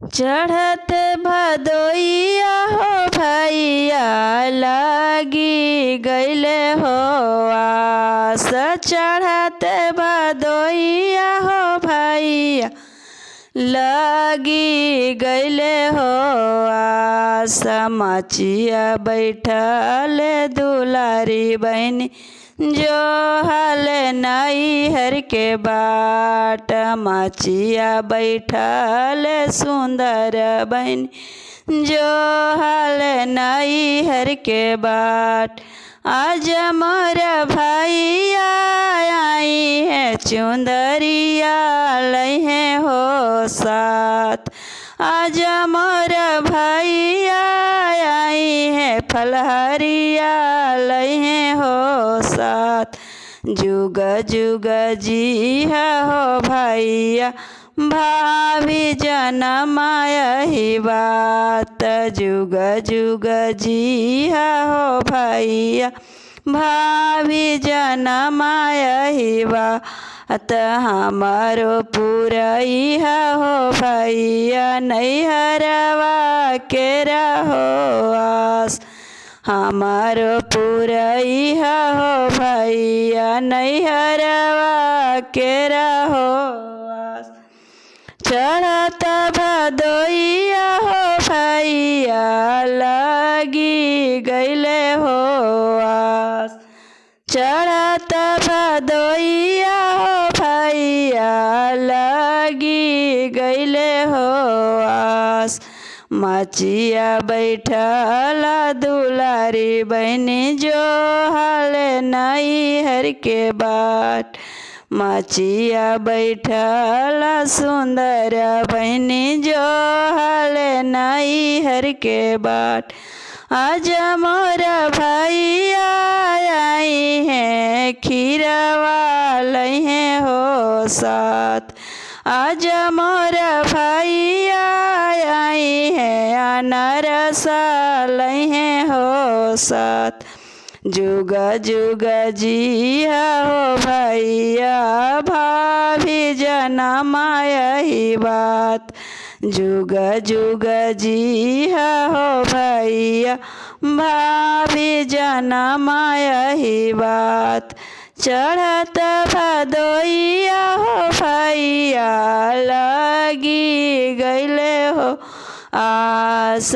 चढ़त भदोइया हो भैया लगी गईले हो आस। चढ़त भदोइया हो भैया लगी गईले हो आस। मचिया बैठल दुलारी बहनी जो हाल नैहर के बाट। मचिया बैठल सुंदर बहनी जो हाल नैहर के बाट। आज मोर भैया आई है चुंदरिया लहे हो साथ। आज मोर भैया आई है फलहरिया लहे हो साथ। जुग जुग जी हो भैया भाभी जनमाया ही बात। जुग जुग जी हो भैया भाभी जनमाया ही बात। हमारो पुरई हो भैया नैहरवा के रहो आस। हमारो पुरई हो भैया नैहरवा के रहो आस। चढ़त भदोइया हो भैया लगी गईले हो आस। चढ़त भदोइया हो भैया लगी गईले हो आस। मचिया बैठल दुलारी बहनी जो हाल नैहर के बाट। मचिया बैठल सुंदर बहनी जो हाल नैहर के बाट। आज मोर भैया आई है खीरवा लहे हो साथ। आज मोर भैया आई है अनारसा लहे हो साथ। जुग जुग जी हो भैया भाभी जनमाया ही बात। जुग जुग जी हो भैया भाभी जनमाया ही बात। चढ़त भदोइया हो भैया लगी गईले हो आस।